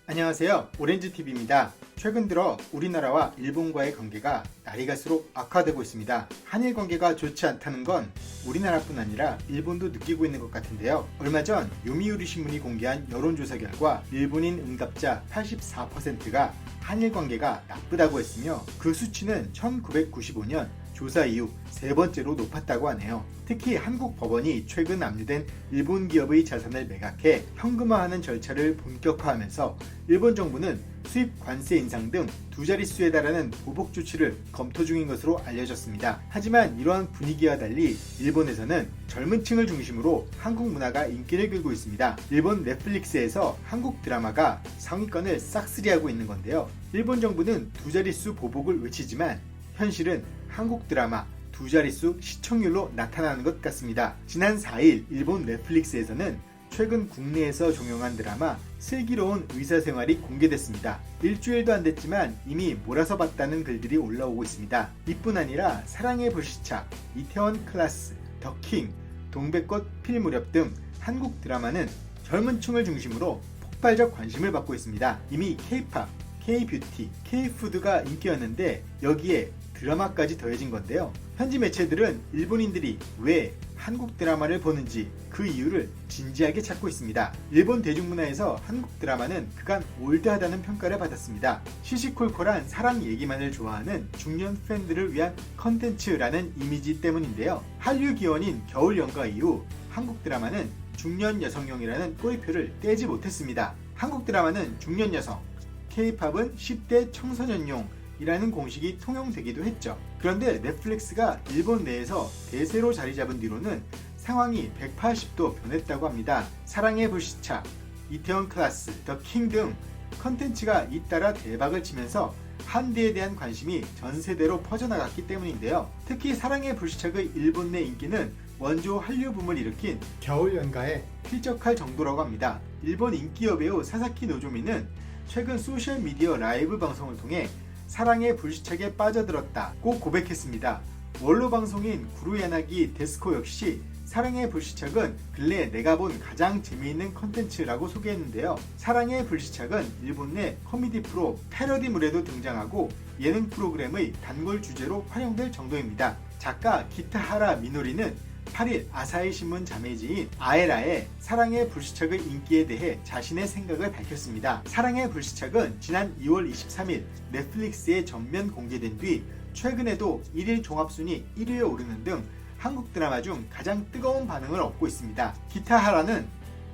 안녕하세요. 오렌지TV입니다. 최근 들어 우리나라와 일본과의 관계가 날이 갈수록 악화되고 있습니다. 한일 관계가 좋지 않다는 건 우리나라뿐 아니라 일본도 느끼고 있는 것 같은데요. 얼마 전 요미우리 신문이 공개한 여론조사 결과 일본인 응답자 84%가 한일 관계가 나쁘다고 했으며 그 수치는 1995년 조사 이후 세 번째로 높았다고 하네요. 특히 한국 법원이 최근 압류된 일본 기업의 자산을 매각해 현금화하는 절차를 본격화하면서 일본 정부는 수입 관세 인상 등 두 자릿수에 달하는 보복 조치를 검토 중인 것으로 알려졌습니다. 하지만 이러한 분위기와 달리 일본에서는 젊은 층을 중심으로 한국 문화가 인기를 끌고 있습니다. 일본 넷플릭스에서 한국 드라마가 상위권을 싹쓸이하고 있는 건데요. 일본 정부는 두 자릿수 보복을 외치지만 현실은 한국 드라마 두 자릿수 시청률로 나타나는 것 같습니다. 지난 4일 일본 넷플릭스에서는 최근 국내에서 종영한 드라마 슬기로운 의사생활이 공개됐습니다. 일주일도 안 됐지만 이미 몰아서 봤다는 글들이 올라오고 있습니다. 이뿐 아니라 사랑의 불시착, 이태원 클라스, 더킹, 동백꽃 필 무렵 등 한국 드라마는 젊은 층을 중심으로 폭발적 관심을 받고 있습니다. 이미 K-팝, K-뷰티, K-푸드가 인기였는데 여기에 드라마까지 더해진 건데요. 현지 매체들은 일본인들이 왜 한국 드라마를 보는지 그 이유를 진지하게 찾고 있습니다. 일본 대중문화에서 한국 드라마는 그간 올드하다는 평가를 받았습니다. 시시콜콜한 사랑 얘기만을 좋아하는 중년 팬들을 위한 컨텐츠라는 이미지 때문인데요. 한류 기원인 겨울 연가 이후 한국 드라마는 중년 여성용이라는 꼬리표를 떼지 못했습니다. 한국 드라마는 중년 여성, K-팝은 10대 청소년용 이라는 공식이 통용되기도 했죠. 그런데 넷플릭스가 일본 내에서 대세로 자리 잡은 뒤로는 상황이 180도 변했다고 합니다. 사랑의 불시착, 이태원 클라스, 더킹 등 컨텐츠가 잇따라 대박을 치면서 한디에 대한 관심이 전 세대로 퍼져나갔기 때문인데요. 특히 사랑의 불시착의 일본 내 인기는 원조 한류 붐을 일으킨 겨울 연가에 필적할 정도라고 합니다. 일본 인기 여배우 사사키 노조미는 최근 소셜미디어 라이브 방송을 통해 사랑의 불시착에 빠져들었다고 고백했습니다. 원로 방송인 구루야나기 데스코 역시 사랑의 불시착은 근래 내가 본 가장 재미있는 컨텐츠라고 소개했는데요. 사랑의 불시착은 일본 내 코미디 프로 패러디물에도 등장하고 예능 프로그램의 단골 주제로 활용될 정도입니다. 작가 기타하라 미노리는 8일 아사히 신문 자매지인 아에라의 사랑의 불시착의 인기에 대해 자신의 생각을 밝혔습니다. 사랑의 불시착은 지난 2월 23일 넷플릭스에 전면 공개된 뒤 최근에도 1일 종합순위 1위에 오르는 등 한국 드라마 중 가장 뜨거운 반응을 얻고 있습니다. 기타하라는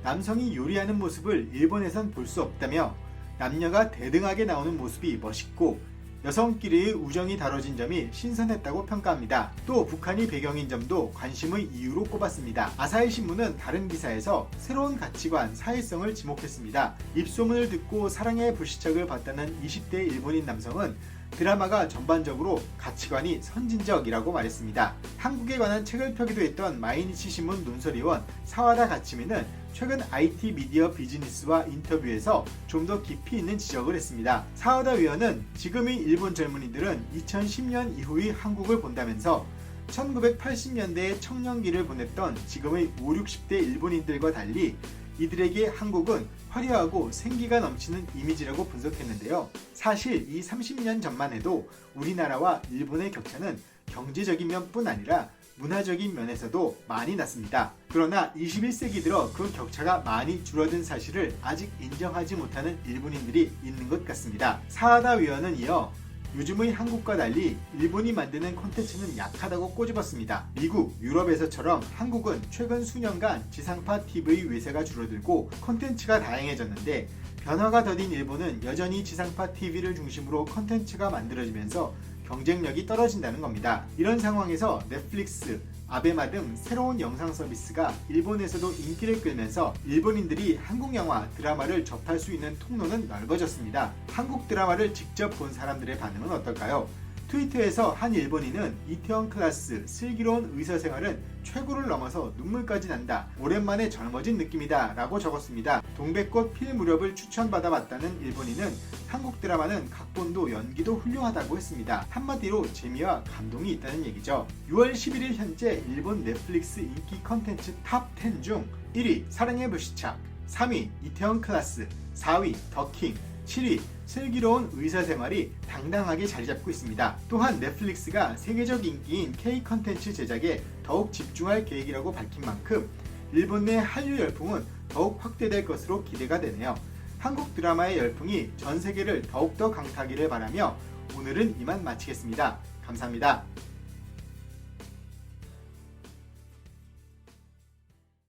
남성이 요리하는 모습을 일본에선 볼 수 없다며 남녀가 대등하게 나오는 모습이 멋있고 여성끼리의 우정이 다뤄진 점이 신선했다고 평가합니다. 또 북한이 배경인 점도 관심의 이유로 꼽았습니다. 아사히 신문은 다른 기사에서 새로운 가치관, 사회성을 지목했습니다. 입소문을 듣고 사랑의 불시착을 봤다는 20대 일본인 남성은 드라마가 전반적으로 가치관이 선진적이라고 말했습니다. 한국에 관한 책을 펴기도 했던 마이니치 신문 논설위원 사와다 가치미는 최근 IT 미디어 비즈니스와 인터뷰에서 좀 더 깊이 있는 지적을 했습니다. 사와다 위원은 지금의 일본 젊은이들은 2010년 이후의 한국을 본다면서 1980년대에 청년기를 보냈던 지금의 5, 60대 일본인들과 달리 이들에게 한국은 화려하고 생기가 넘치는 이미지라고 분석했는데요. 사실 이 30년 전만 해도 우리나라와 일본의 격차는 경제적인 면뿐 아니라 문화적인 면에서도 많이 났습니다. 그러나 21세기 들어 그 격차가 많이 줄어든 사실을 아직 인정하지 못하는 일본인들이 있는 것 같습니다. 사하다 위원은 이어 요즘의 한국과 달리 일본이 만드는 콘텐츠는 약하다고 꼬집었습니다. 미국, 유럽에서처럼 한국은 최근 수년간 지상파 TV 외세가 줄어들고 콘텐츠가 다양해졌는데 변화가 더딘 일본은 여전히 지상파 TV를 중심으로 콘텐츠가 만들어지면서 경쟁력이 떨어진다는 겁니다. 이런 상황에서 넷플릭스, 아베마 등 새로운 영상 서비스가 일본에서도 인기를 끌면서 일본인들이 한국 영화, 드라마를 접할 수 있는 통로는 넓어졌습니다. 한국 드라마를 직접 본 사람들의 반응은 어떨까요? 트위터에서 한 일본인은 이태원 클라스, 슬기로운 의사생활은 최고를 넘어서 눈물까지 난다. 오랜만에 젊어진 느낌이다. 라고 적었습니다. 동백꽃 필 무렵을 추천받아 봤다는 일본인은 한국 드라마는 각본도 연기도 훌륭하다고 했습니다. 한마디로 재미와 감동이 있다는 얘기죠. 6월 11일 현재 일본 넷플릭스 인기 컨텐츠 탑 10 중 1위 사랑의 불시착, 3위 이태원 클라스, 4위 더킹, 7위 슬기로운 의사생활이 당당하게 자리 잡고 있습니다. 또한 넷플릭스가 세계적 인기인 K 컨텐츠 제작에 더욱 집중할 계획이라고 밝힌 만큼 일본 내 한류 열풍은 더욱 확대될 것으로 기대가 되네요. 한국 드라마의 열풍이 전 세계를 더욱더 강타하기를 바라며 오늘은 이만 마치겠습니다. 감사합니다.